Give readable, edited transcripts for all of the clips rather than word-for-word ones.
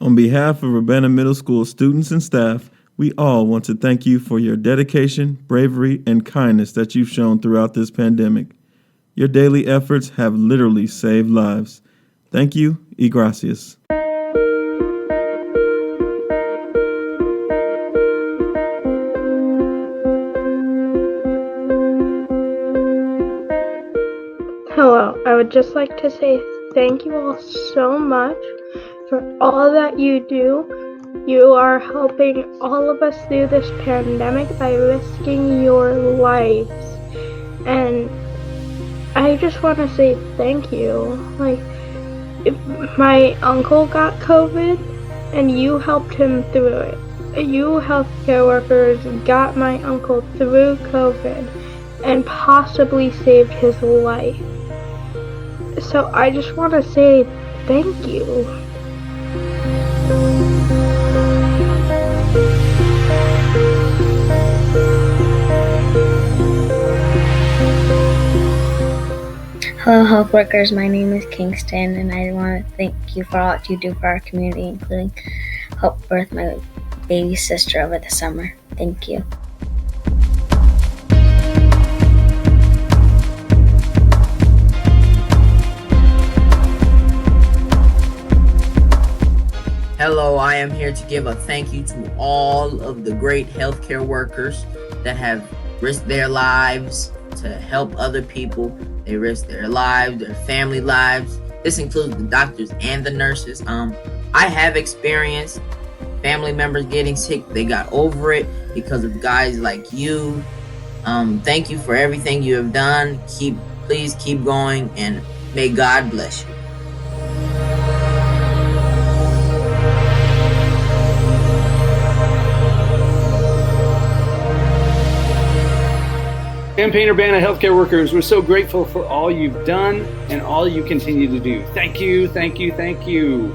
On behalf of Urbana Middle School students and staff, we all want to thank you for your dedication, bravery, and kindness that you've shown throughout this pandemic. Your daily efforts have literally saved lives. Thank you, y gracias. Hello, I would just like to say thank you all so much for all that you do. You are helping all of us through this pandemic by risking your lives. And I just want to say thank you. If my uncle got COVID and you helped him through it. You healthcare workers got my uncle through COVID and possibly saved his life. So I just want to say thank you. Hello, health workers. My name is Kingston, and I want to thank you for all that you do for our community, including help birth my baby sister over the summer. Thank you. Hello, I am here to give a thank you to all of the great healthcare workers that have risked their lives to help other people. They risk their lives, their family lives. This includes the doctors and the nurses. I have experienced family members getting sick. They got over it because of guys like you. Thank you for everything you have done. Please keep going, and may God bless you. Champaign Urbana healthcare workers, we're so grateful for all you've done and all you continue to do. Thank you, thank you, thank you.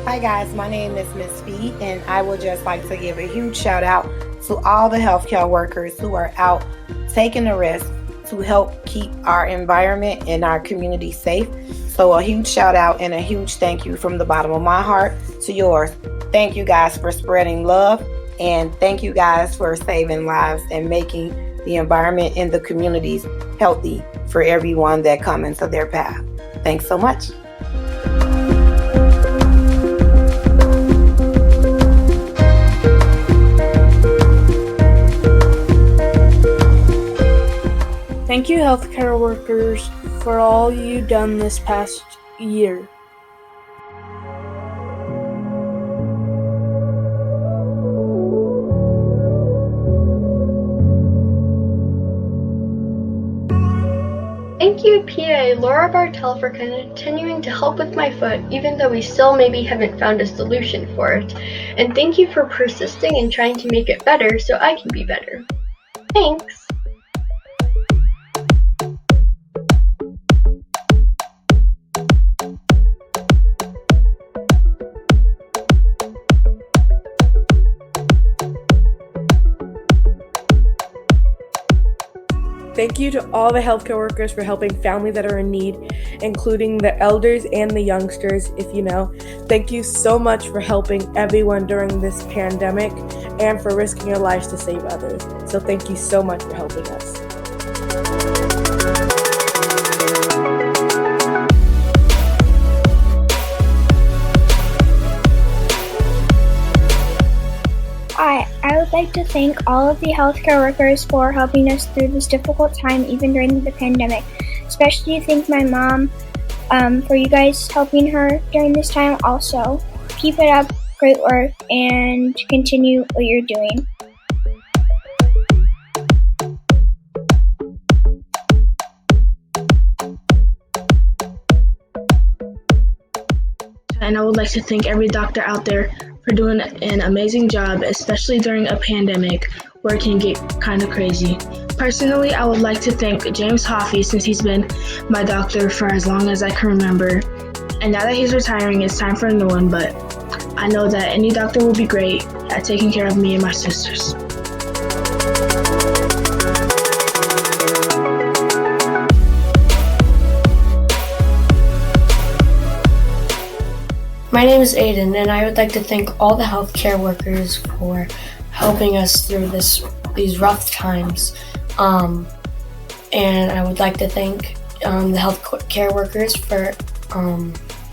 Hi guys, my name is Miss B, and I would just like to give a huge shout out to all the healthcare workers who are out taking the risk to help keep our environment and our community safe. So a huge shout out and a huge thank you from the bottom of my heart to yours. Thank you guys for spreading love, and thank you guys for saving lives and making the environment and the communities healthy for everyone that come into their path. Thanks so much. Thank you, healthcare workers, for all you've done this past year. Thank you, PA Laura Bartel, for continuing to help with my foot, even though we still maybe haven't found a solution for it. And thank you for persisting and trying to make it better so I can be better. Thanks! Thank you to all the healthcare workers for helping families that are in need, including the elders and the youngsters, if you know. Thank you so much for helping everyone during this pandemic and for risking your lives to save others. So thank you so much for helping us. Hi, I would like to thank all of the healthcare workers for helping us through this difficult time, even during the pandemic. Especially thank my mom for you guys helping her during this time. Also, keep it up, great work, and continue what you're doing. And I would like to thank every doctor out there for doing an amazing job, especially during a pandemic where it can get kind of crazy. Personally, I would like to thank James Hoffey, since he's been my doctor for as long as I can remember. And now that he's retiring, it's time for a new one, but I know that any doctor will be great at taking care of me and my sisters. My name is Aiden, and I would like to thank all the healthcare workers for helping us through these rough times. And I would like to thank the healthcare workers for.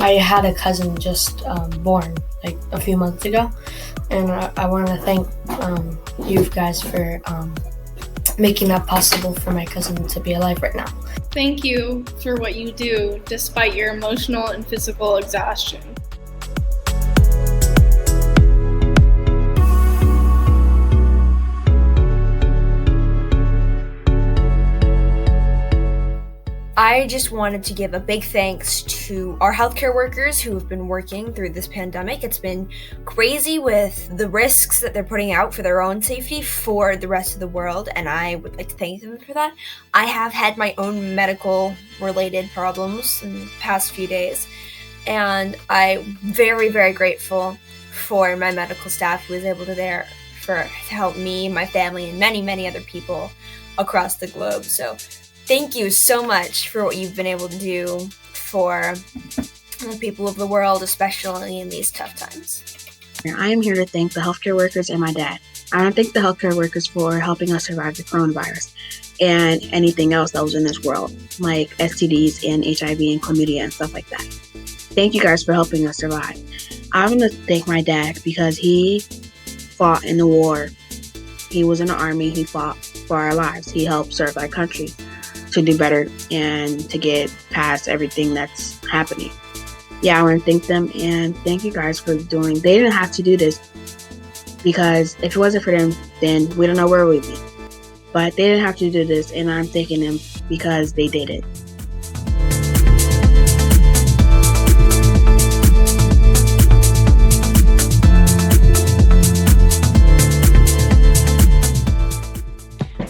I had a cousin just born like a few months ago, and I want to thank you guys for making that possible for my cousin to be alive right now. Thank you for what you do despite your emotional and physical exhaustion. I just wanted to give a big thanks to our healthcare workers who have been working through this pandemic. It's been crazy with the risks that they're putting out for their own safety for the rest of the world, and I would like to thank them for that. I have had my own medical-related problems in the past few days, and I'm very, very grateful for my medical staff who was able to help me, my family, and many, many other people across the globe. So thank you so much for what you've been able to do for the people of the world, especially in these tough times. I am here to thank the healthcare workers and my dad. I want to thank the healthcare workers for helping us survive the coronavirus and anything else that was in this world, like STDs and HIV and chlamydia and stuff like that. Thank you guys for helping us survive. I want to thank my dad because he fought in the war. He was in the army. He fought for our lives. He helped serve our country to do better and to get past everything that's happening. Yeah, I want to thank them and thank you guys for doing. They didn't have to do this because if it wasn't for them, then we don't know where we'd be. But they didn't have to do this, and I'm thanking them because they did it.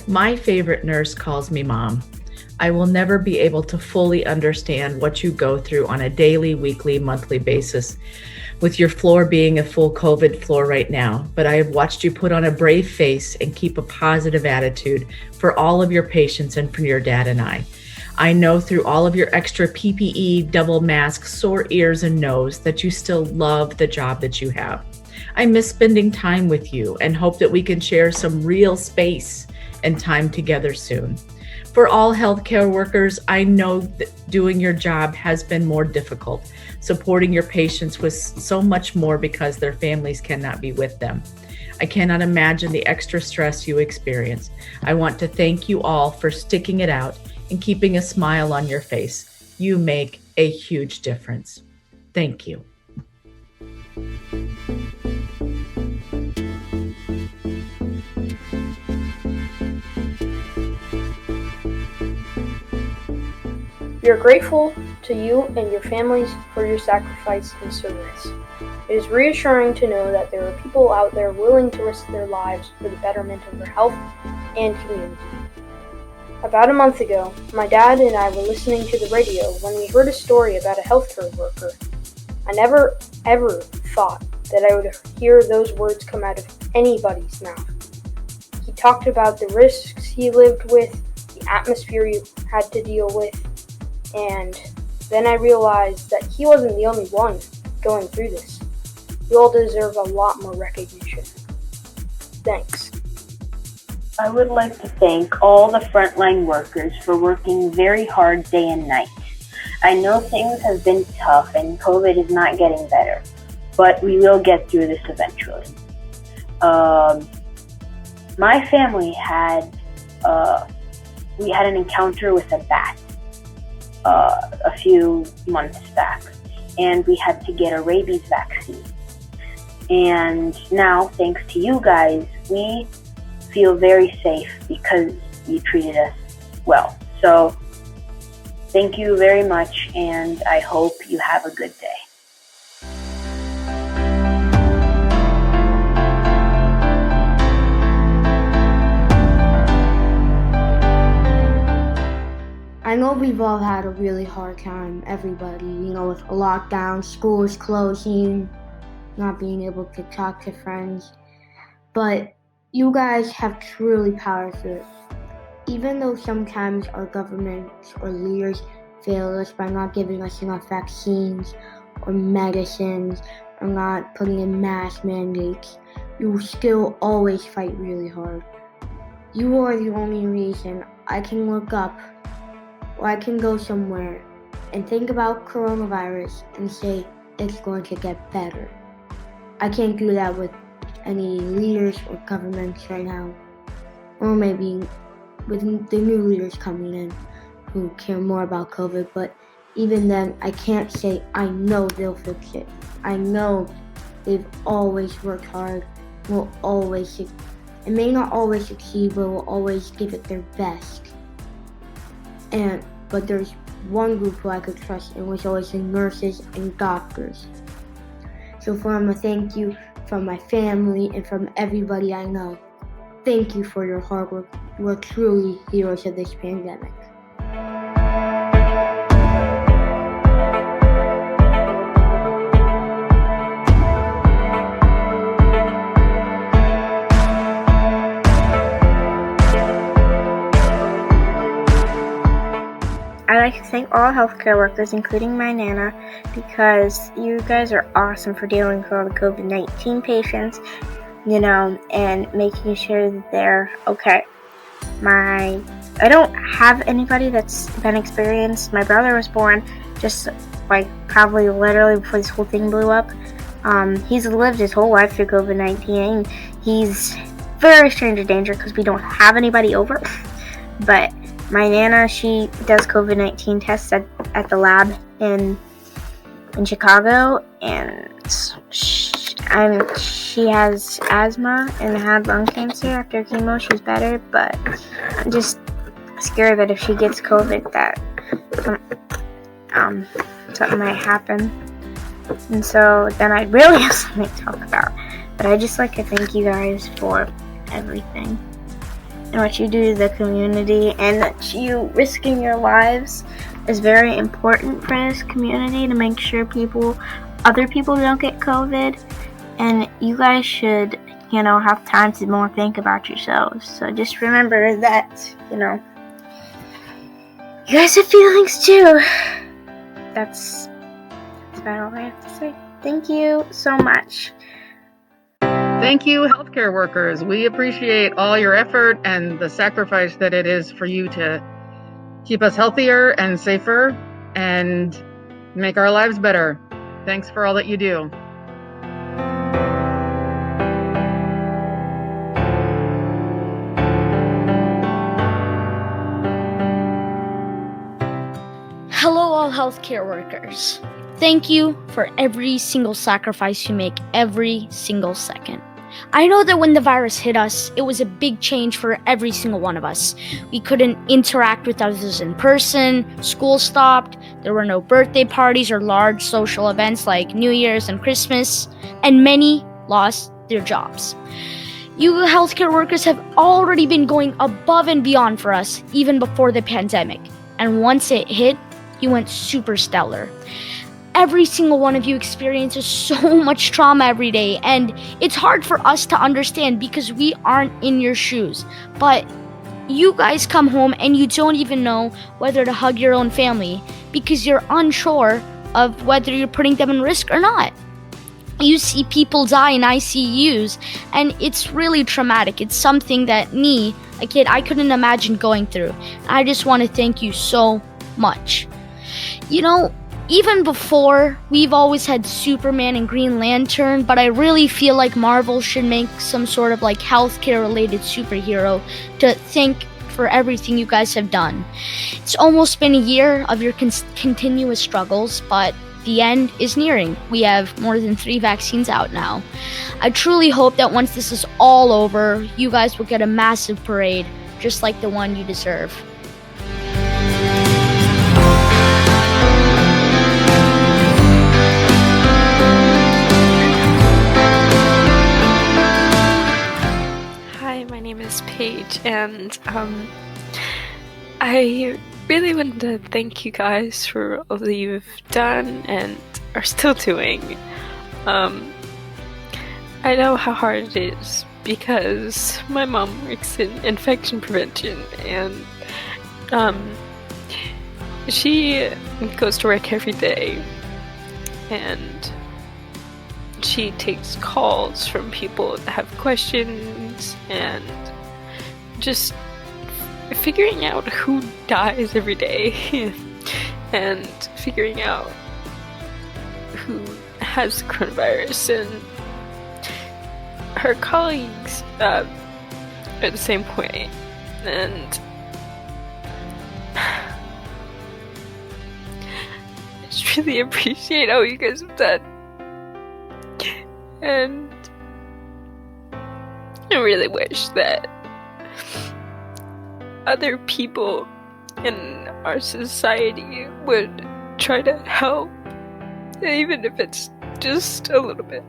My favorite nurse calls me mom. I will never be able to fully understand what you go through on a daily, weekly, monthly basis, with your floor being a full COVID floor right now. But I have watched you put on a brave face and keep a positive attitude for all of your patients and for your dad and I. I know through all of your extra PPE, double masks, sore ears and nose that you still love the job that you have. I miss spending time with you and hope that we can share some real space and time together soon. For all healthcare workers, I know that doing your job has been more difficult. Supporting your patients was so much more because their families cannot be with them. I cannot imagine the extra stress you experience. I want to thank you all for sticking it out and keeping a smile on your face. You make a huge difference. Thank you. We are grateful to you and your families for your sacrifice and service. It is reassuring to know that there are people out there willing to risk their lives for the betterment of their health and community. About a month ago, my dad and I were listening to the radio when we heard a story about a healthcare worker. I never ever thought that I would hear those words come out of anybody's mouth. He talked about the risks he lived with, the atmosphere he had to deal with, and then I realized that he wasn't the only one going through this. You all deserve a lot more recognition. Thanks. I would like to thank all the frontline workers for working very hard day and night. I know things have been tough and COVID is not getting better, but we will get through this eventually. My family had an encounter with a bat a few months back, and we had to get a rabies vaccine. And now, thanks to you guys, we feel very safe because you treated us well. So, thank you very much, and I hope you have a good day. I know we've all had a really hard time, everybody, with a lockdown, schools closing, not being able to talk to friends. But you guys have truly powered through it. Even though sometimes our governments or leaders fail us by not giving us enough vaccines or medicines or not putting in mask mandates, you still always fight really hard. You are the only reason I can look up or I can go somewhere and think about coronavirus and say it's going to get better. I can't do that with any leaders or governments right now, or maybe with the new leaders coming in who care more about COVID, but even then, I can't say I know they'll fix it. I know they've always worked hard, will always, it may not always succeed, but will always give it their best. But there's one group who I could trust, and was always the nurses and doctors. So from a thank you from my family and from everybody I know, thank you for your hard work. You are truly heroes of this pandemic. I'd like to thank all healthcare workers, including my Nana, because you guys are awesome for dealing with all the COVID-19 patients, and making sure that they're okay. I don't have anybody that's been experienced. My brother was born just probably literally before this whole thing blew up. He's lived his whole life through COVID-19. He's very stranger danger because we don't have anybody over. But my Nana, she does COVID-19 tests at the lab in Chicago, and she has asthma and had lung cancer after chemo. She's better, but I'm just scared that if she gets COVID, that something might happen. And so then I'd really have something to talk about. But I'd just like to thank you guys for everything and what you do to the community, and that you risking your lives is very important for this community to make sure other people don't get COVID. And you guys should, have time to more think about yourselves. So just remember that, you guys have feelings too. That's about all I have to say. Thank you so much. Thank you, healthcare workers. We appreciate all your effort and the sacrifice that it is for you to keep us healthier and safer and make our lives better. Thanks for all that you do. Hello, all healthcare workers. Thank you for every single sacrifice you make every single second. I know that when the virus hit us, it was a big change for every single one of us. We couldn't interact with others in person, school stopped, there were no birthday parties or large social events like New Year's and Christmas, and many lost their jobs. You healthcare workers have already been going above and beyond for us, even before the pandemic. And once it hit, you went super stellar. Every single one of you experiences so much trauma every day, and it's hard for us to understand because we aren't in your shoes. But you guys come home and you don't even know whether to hug your own family because you're unsure of whether you're putting them in risk or not. You see people die in ICUs, and it's really traumatic. It's something that me, a kid, I couldn't imagine going through. I just want to thank you so much. Even before, we've always had Superman and Green Lantern, but I really feel like Marvel should make some sort of healthcare related superhero to thank for everything you guys have done. It's almost been a year of your continuous struggles, but the end is nearing. We have more than 3 vaccines out now. I truly hope that once this is all over, you guys will get a massive parade, just like the one you deserve. My name is Paige, and I really wanted to thank you guys for all that you've done and are still doing. I know how hard it is because my mom works in infection prevention, and she goes to work every day, and she takes calls from people that have questions, and just figuring out who dies every day and figuring out who has coronavirus. And her colleagues are the same way, and I just really appreciate all you guys have done, and I really wish that other people in our society would try to help, even if it's just a little bit.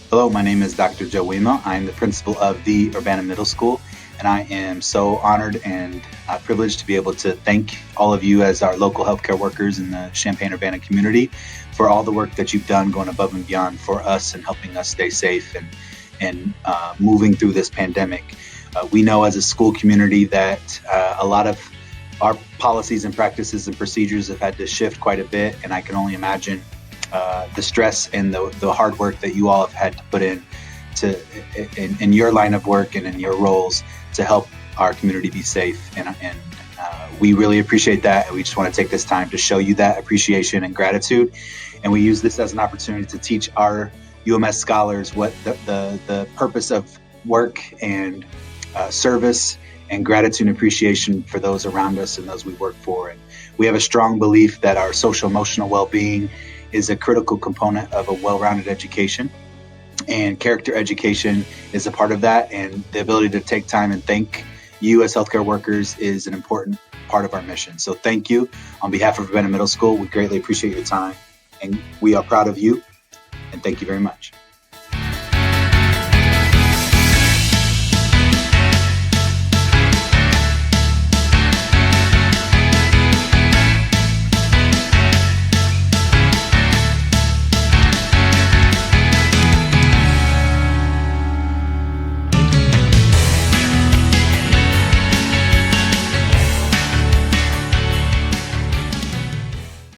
Hello, my name is Dr. Joe Wema. I'm the principal of the Urbana Middle School, and I am so honored and privileged to be able to thank all of you as our local healthcare workers in the Champaign-Urbana community for all the work that you've done going above and beyond for us and helping us stay safe and moving through this pandemic. We know as a school community that a lot of our policies and practices and procedures have had to shift quite a bit, and I can only imagine the stress and the hard work that you all have had to put in your line of work and in your roles to help our community be safe. And we really appreciate that. And we just want to take this time to show you that appreciation and gratitude. And we use this as an opportunity to teach our UMS scholars what the purpose of work and service and gratitude and appreciation for those around us and those we work for. And we have a strong belief that our social emotional well-being is a critical component of a well-rounded education, and character education is a part of that, and the ability to take time and thank you as healthcare workers is an important part of our mission. So thank you on behalf of Urbana Middle School. We greatly appreciate your time, and we are proud of you, and thank you very much.